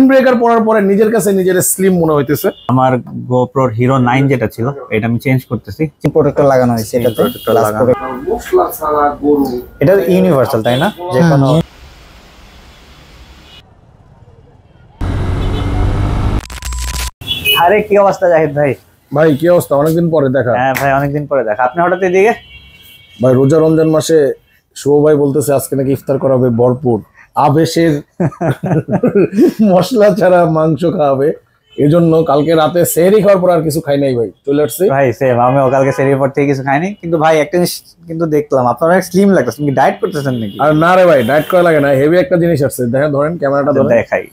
Breaker পরার পরে নিজের কাছে নিজের স্লিম মনে হইতেছে। আমার GoPro Hero 9 যেটা ছিল এটা আমি চেঞ্জ করতেছি, প্রোটেক্টর লাগানো হয়েছে এটাতে। মশলা ছাড়া গরু, এটা ইউনিভার্সাল তাই না? যে কোনো আরে কি অবস্থা জাহিদ ভাই? ভাই কি অবস্থা? অনেকদিন পরে দেখা। হ্যাঁ ভাই অনেকদিন পরে দেখা। আপনি হঠাৎ এদিকে? ভাই রোজা রমজান মাসে শুভ ভাই বলতেছে আজকে নাকি ইফতার করা হবে ভরপুর আবেশের মশলা ছাড়া মাংস খাওয়াবে, এজন্য কালকে রাতে সেহরি খাওয়ার পর আর কিছু খাই নাই ভাই, চলে আসছে। ভাই সেম, আমিও কালকে সেহরির পর থেকে কিছু খাইনি। কিন্তু ভাই একটা জিনিস কিন্তু দেখলাম, আপনার অনেক স্লিম লাগতেছে। আপনি ডায়েট করতেছেন নাকি? আর না রে ভাই, ডায়েট করা লাগে না, হেভি একটা জিনিস আসছে। দেখেন, ধরেন ক্যামেরাটা ধরেন, দেখাই।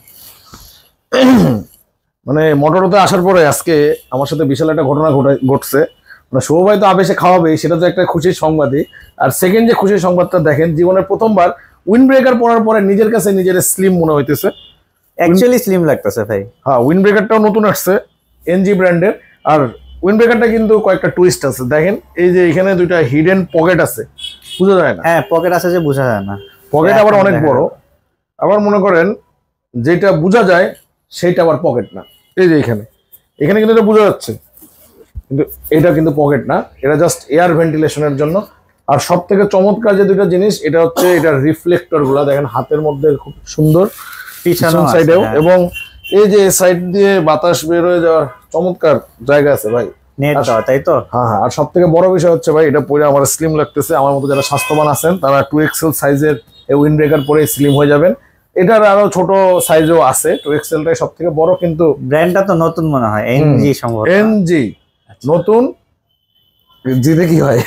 মানে মোটরতে আসার পরে আজকে আমার সাথে বিশাল একটা ঘটনা ঘটছে। মানে শুভ ভাই তো আবেশে খাওয়াবে, সেটা তো একটা খুশির সংবাদই। আর সেকেন্ড যে খুশির সংবাদটা দেখেন, জীবনের প্রথমবার উইন্ড ব্রেকার পরার পরে নিজের কাছে নিজের স্লিম মনে হইতেছে। অ্যাকচুয়ালি স্লিম লাগতেছে ভাই। হ্যাঁ, উইন্ড ব্রেকারটাও নতুন আসছে এনজি ব্র্যান্ডের। আর উইন্ড ব্রেকারটা কিন্তু কয়েকটা টুইস্ট আছে। দেখেন এই যে এখানে দুইটা হিডেন পকেট আছে, বোঝা যায় না। হ্যাঁ পকেট আছে যে বোঝা যায় না, পকেট আবার অনেক বড়। আবার মনে করেন যেটা বোঝা যায় সেইটা আবার পকেট না। এই যে এখানে এখানে কিন্তু এটা বোঝা যাচ্ছে, কিন্তু এটা কিন্তু পকেট না, এটা জাস্ট এয়ার ভেন্টিলেশনের জন্য। আর সব থেকে চমৎকার যে দুইটা জিনিস, এটা হচ্ছে এটার রিফ্লেক্টর গুলা দেখেন হাতের মধ্যে খুব সুন্দর, পিছন সাইডেও, এবং এই যে সাইড দিয়ে বাতাস বের হয়ে যাওয়ার চমৎকার জায়গা আছে ভাই। নেট দাও তাই তো? হ্যাঁ হ্যাঁ। আর সব থেকে বড় বিষয় হচ্ছে ভাই, এটা পরে আমার স্লিম লাগতেছে। আমার মতো যারা স্বাস্থ্যবান আছেন তারা 2XL সাইজের উইন্ড ব্রেকার পরে স্লিম হয়ে যাবেন। এটার আরো ছোট সাইজও আছে, 2XL-টাই সব থেকে বড়। কিন্তু ব্র্যান্ডটা তো নতুন মনে হয়, এনজি সম্ভবত। এনজি নতুন, জিতে কি হয়।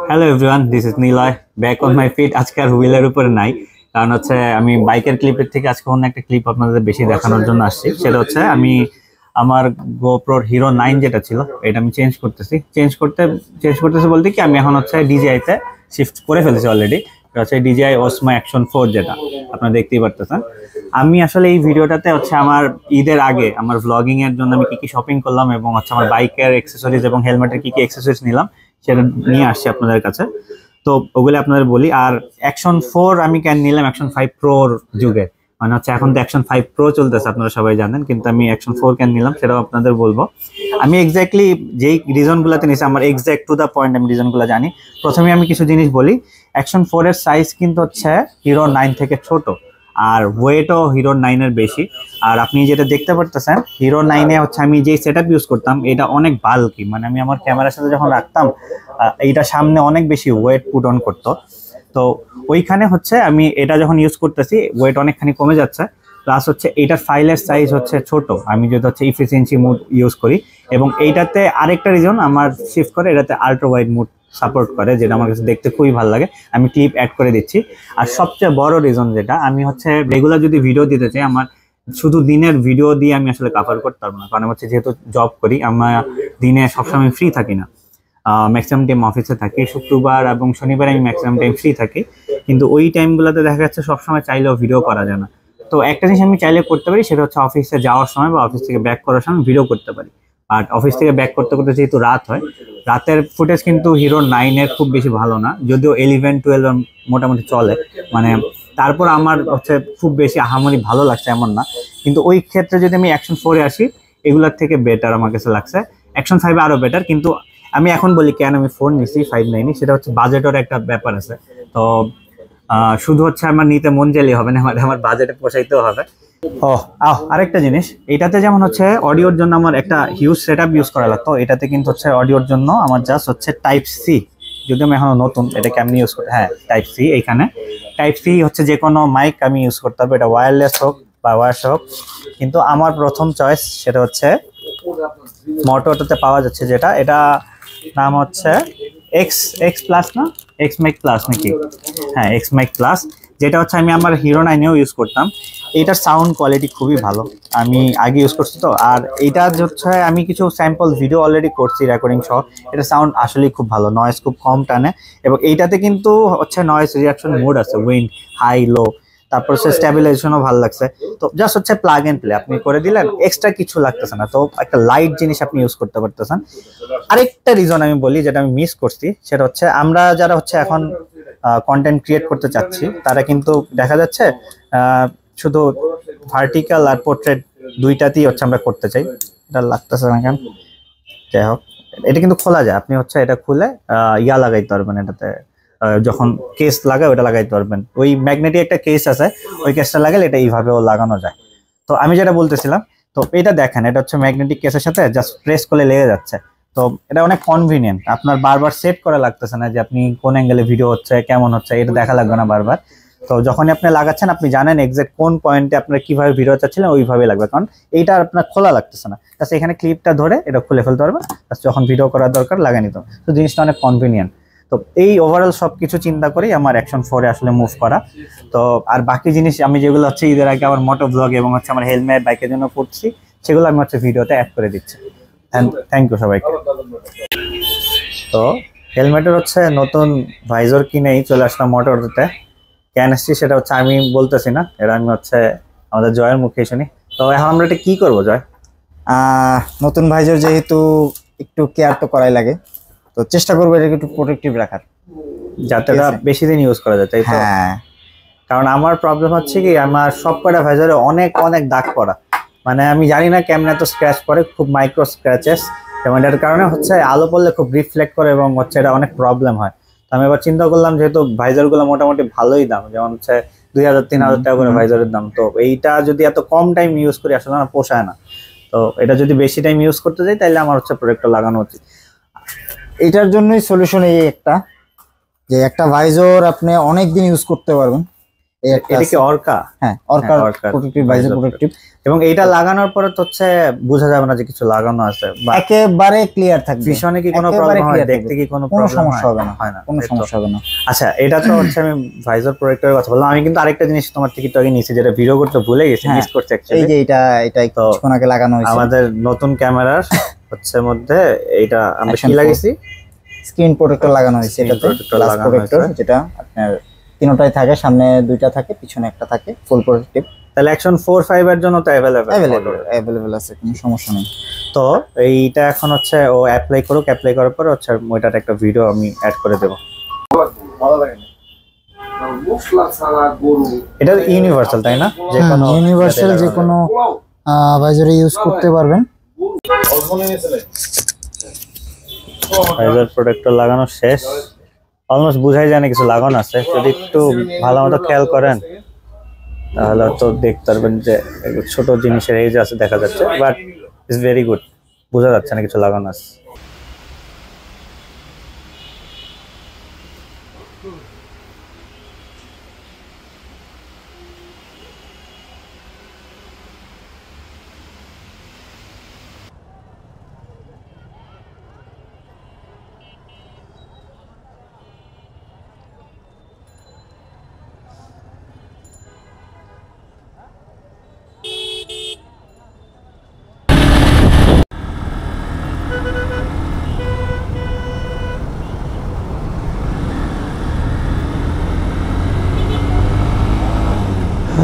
Hello everyone, this is Niloy, back on my feet. আজকে আর হুইলের উপরে নাই, কারণ হচ্ছে আমি বাইকের ক্লিপের থেকে আজকে অন্য একটা ক্লিপ আপনাদের বেশি দেখানোর জন্য আসছি। সেটা হচ্ছে আমি আমার GoPro Hero 9 যেটা ছিল এটা আমি চেঞ্জ করতেছি বলতে কি, আমি এখন হচ্ছে DJI তে শিফট করে ফেলেছি অলরেডি। এটা হচ্ছে DJI Osmo Action 4, যেটা আপনারা দেখতেই পারতেছেন। আমি আসলে এই ভিডিওটাতে হচ্ছে আমার ঈদের আগে আমার ভ্লগিং এর জন্য আমি কি কি শপিং করলাম এবং হচ্ছে আমার বাইকের অ্যাক্সেসরিজ এবং হেলমেটের কি কি অ্যাক্সেসরিজ নিলাম সেটা নিয়ে আসছি আপনাদের কাছে। তো ওগুলো আপনাদের বলি। আর Action 4 আমি কেন নিলাম Action 5 Proর যুগে, মানে হচ্ছে এখন তো Action 5 Pro চলতেছে, আপনারা সবাই জানেন, কিন্তু আমি Action 4 কেন নিলাম সেটাও আপনাদের বলবো। আমি এক্স্যাক্টলি যেই রিজনগুলোতে নিয়েছি, আমার এক্স্যাক্ট টু দ্য পয়েন্ট আমি রিজনগুলো জানি। প্রথমে আমি কিছু জিনিস বলি। Action 4 এর সাইজ কিন্তু হচ্ছে Hero 9 থেকে ছোট, আর ওয়েটও Hero 9 এর বেশি। আর আপনি যেটা দেখতে পারতেছেন Hero 9 এ হচ্ছে আমি যে সেটআপ ইউজ করতাম এটা অনেক বাল্কি, মানে আমি আমার ক্যামেরার সাথে যখন রাখতাম এইটা সামনে অনেক বেশি ওয়েট পুট অন করতো। তো ওইখানে হচ্ছে আমি এটা যখন ইউজ করতেছি ওয়েট অনেকখানি কমে যাচ্ছে। প্লাস হচ্ছে এইটার ফাইলের সাইজ হচ্ছে ছোট, আমি যদি হচ্ছে ইফিসিয়েন্সি মুড ইউজ করি। এবং এইটাতে আরেকটা রিজন আমার শিফট করে, এটাতে আল্ট্রা ওয়াইড মুড সাপোর্ট করে, যেটা আমার কাছে দেখতে খুবই ভালো লাগে। আমি ক্লিপ অ্যাড করে দিচ্ছি। আর সবচেয়ে বড় রিজন যেটা, আমি হচ্ছে রেগুলার যদি ভিডিও দিতে চাই, আমার শুধু দিনের ভিডিও দিয়ে আমি আসলে কভার করতে পারবো না, কারণ হচ্ছে যেহেতু জব করি আমরা দিনে সবসময় ফ্রি থাকি না। ম্যাক্সিমাম টাইম অফিসে থাকি, শুক্রবার এবং শনিবার আমি ম্যাক্সিমাম টাইম ফ্রি থাকি, কিন্তু ওই টাইমগুলোতে দেখা যাচ্ছে সবসময় চাইলেও ভিডিও করা যায় না। তো একটা জিনিস আমি চাইলে করতে পারি, সেটা হচ্ছে অফিসে যাওয়ার সময় বা অফিস থেকে ব্যাক করার সময় ভিডিও করতে পারি। আর অফিস থেকে ব্যাক করতে করতে যেহেতু রাত হয়, রাতের ফুটেজ কিন্তু Hero 9 এর খুব বেশি ভালো না, যদিও 11, 12 মোটামুটি চলে। মানে তারপর আমার হচ্ছে খুব বেশি আহামরি ভালো লাগছে এমন না, কিন্তু ওই ক্ষেত্রে যদি আমি Action 4 এ আসি এগুলোর থেকে বেটার আমার কাছে লাগছে। Action 5 আরো বেটার, কিন্তু আমি এখন বলি কেন আমি 4 নিছি 5 নেইনি, সেটা হচ্ছে বাজেটের একটা ব্যাপার আছে। তো শুধু হচ্ছে আমার নিতে মন চাইলেই হবে না, আমার বাজেটে পোষাইতেও হবে। আরেকটা জিনিস, এটাতে যেমন হচ্ছে অডিওর জন্য আমার একটা হিউজ সেটআপ ইউজ করা লাগতো, এটাতে কিন্তু হচ্ছে অডিওর জন্য আমার জাস্ট হচ্ছে টাইপ সি। যদি আমি এখনো নতুন, এটা কেমনি ইউজ করতে, হ্যাঁ টাইপ সি। এইখানে টাইপ সি হচ্ছে যে কোনো মাইক আমি ইউজ করতে পারবো, এটা ওয়্যারলেস হোক বা ওয়্যারস হোক। কিন্তু আমার প্রথম চয়েস সেটা হচ্ছে মোটোতে পাওয়া যাচ্ছে যেটা, এটা নাম হচ্ছে এক্স প্লাস না এক্স মাইক প্লাস নাকি, হ্যাঁ এক্স মাইক প্লাস, যেটা হচ্ছে আমি আমার Hero 9 এও ইউজ করতাম। এইটার সাউন্ড কোয়ালিটি খুবই ভালো, আমি আগে ইউজ করছি তো। আর এইটা হচ্ছে আমি কিছু স্যাম্পল ভিডিও অলরেডি করছি রেকর্ডিং সহ, এটা সাউন্ড আসলেই খুব ভালো, নয়েজ খুব কম টানে। এবং এইটাতে কিন্তু হচ্ছে নয়েজ রিয়াকশন মোড আছে, উইন্ড হাই লো, তারপর হচ্ছে স্টেবিলাইজেশনও ভালো লাগছে। তো জাস্ট হচ্ছে প্লাগ এন্ড প্লে আপনি করে দিলেন, এক্সট্রা কিছু লাগতেছে না। তো একটা লাইট জিনিস আপনি ইউজ করতে পারতেছেন। আরেকটা রিজন আমি বলি যেটা আমি মিস করছি, সেটা হচ্ছে আমরা যারা হচ্ছে এখন কন্টেন্ট ক্রিয়েট করতে চাচ্ছি, তারা কিন্তু দেখা যাচ্ছে শুধু ভার্টিক্যাল আর পোর্ট্রেট দুইটাতেই হচ্ছে আমরা করতে চাই। এটা লাগতেছে না কেন, যাই হোক এটা কিন্তু খোলা যায়, আপনি হচ্ছে এটা খুলে ইয়া লাগাইতে পারবেন এটাতে, যখন কেস লাগায় ওটা লাগাইতে পারবেন। ওই ম্যাগনেটিক একটা কেস আছে, ওই কেসটা লাগালে এটা এইভাবেও লাগানো যায়। তো আমি যেটা বলতেছিলাম, তো এটা দেখেন, এটা হচ্ছে ম্যাগনেটিক কেসের সাথে জাস্ট প্রেস করলে লেগে যাচ্ছে। তো এটা অনেক কনভিনিয়েন্ট, আপনার বারবার সেট করা লাগতেছে না যে আপনি কোন অ্যাঙ্গেলে ভিডিও হচ্ছে কেমন হচ্ছে এটা দেখা লাগবে না বারবার। তো যখনই আপনি লাগাচ্ছেন আপনি জানেন এক্সাক্ট কোন পয়েন্টে আপনার কিভাবে ভিডিও চাচ্ছিলেন ওইভাবে লাগবে, কারণ এইটা আপনার খোলা লাগতেছে না। জাস্ট এখানে ক্লিপটা ধরে এটা খুলে ফেলতে পারবেন, জাস্ট যখন ভিডিও করার দরকার লাগিয়ে নিতে হবে। তো জিনিসটা অনেক কনভিনিয়েন্ট। তো এই ওভারঅল সবকিছু চিন্তা করেই আমার অ্যাকশন 4 এ আসলে মুভ করা। তো আর বাকি জিনিস আমি যেগুলো হচ্ছে ঈদের আগে আমার মোটো ব্লগ এবং হচ্ছে আমার হেলমেট বাইকের জন্য করছি, সেগুলো আমি হচ্ছে ভিডিওতে অ্যাড করে দিচ্ছি। থ্যাংক ইউ সবাইকে। তো হেলমেটের হচ্ছে নতুন ভাইজর কিনেই চলে আসলাম মোটরতে, কেন আসছি সেটা হচ্ছে আমি বলতেছি না, এটা আমি হচ্ছে আমাদের জয়ের মুখে শুনি। তো এখন আমরা এটা কি করবো জয়? নতুন ভাইজর যেহেতু একটু কেয়ার তো করাই লাগে, তো চেষ্টা করবো এটাকে একটু প্রোটেক্টিভ রাখার, যাতে এটা বেশি দিন ইউজ করা যায়, তাই তো? হ্যাঁ, কারণ আমার প্রবলেম হচ্ছে কি, আমার সব কটা ভাইজারে অনেক অনেক দাগ পড়া, মানে আমি জানি না কেমনে তো স্ক্র্যাচ পড়ে, খুব মাইক্রো স্ক্র্যাচেস, এবং এটার কারণে হচ্ছে আলো পড়লে খুব রিফ্লেক্ট করে এবং হচ্ছে এটা অনেক প্রবলেম হয়। তো আমি এবার চিন্তা করলাম যেহেতু ভাইজারগুলো মোটামুটি ভালোই দাম, যেমন হচ্ছে 2000-3000 টাকা করে ভাইজারের দাম, তো এইটা যদি এত কম টাইম ইউজ করি আসলে আমার পোষায় না। তো এটা যদি বেশি টাইম ইউজ করতে যাই তাহলে আমার হচ্ছে প্রোডাক্টটা লাগানো উচিত। এটার জন্যই সলিউশন এই একটা, যে একটা ভাইজর আপনি অনেক দিন ইউজ করতে পারবেন। এটা কি অর্কা? হ্যাঁ, অর্কা প্রোটেক্টিভ ভাইজর প্রোটেক্টিভ, এবং এইটা লাগানোর পরে তো হচ্ছে বোঝা যাবে না যে কিছু লাগানো আছে, একেবারে ক্লিয়ার থাকবে। পিছনে কি কোনো প্রবলেম হয়? দেখতে কি কোনো সমস্যা হবে না? হয় না, কোনো সমস্যা হবে না। আচ্ছা, এটা তো হচ্ছে আমি ভাইজর প্রোটেক্টরের কথা বললাম, আমি কিন্তু আরেকটা জিনিস তোমার থেকে একটু আগে নিয়েছি, যেটা ভিডিও করতে ভুলে গেছি, মিস করছি এই অ্যাকচুয়ালি। যে এটা কিছুক্ষণ আগে লাগানো হয়েছে আমাদের নতুন ক্যামেরার হচ্ছে মধ্যে এইটা আমরা কি লাগাইছি, স্ক্রিন প্রোটেক্টর লাগানো হয়েছে। এটাতে গ্লাস প্রোটেক্টর, যেটা আপনার তিনটাই থাকে, সামনে দুইটা থাকে, পিছনে একটা থাকে, ফুল প্রোটেক্টিভ। তাহলে অ্যাকশন 4-5 এর জন্য তো অ্যাভেলেবল আছে, কোনো সমস্যা নেই। তো এইটা এখন হচ্ছে ও অ্যাপ্লাই করুক, অ্যাপ্লাই করার পর হচ্ছে ওইটার একটা ভিডিও আমি অ্যাড করে দেব। এটা ইউনিভার্সাল তাই না? যে কোনো ইউনিভার্সাল যে কোনো ভাইজরে ইউজ করতে পারবেন। ভাইজার প্রোটেক্টর লাগানো শেষ, অলমোস্ট বুঝাই যায় না কিছু লাগানো আছে। যদি একটু ভালো মতো খেয়াল করেন তাহলে তো দেখতে পারবেন যে ছোট জিনিসের এই যে আছে দেখা যাচ্ছে, বাট ইটস ভেরি গুড, বোঝা যাচ্ছে না কিছু লাগানো আছে।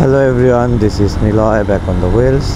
Hello everyone, this is Niloy back on the wheels.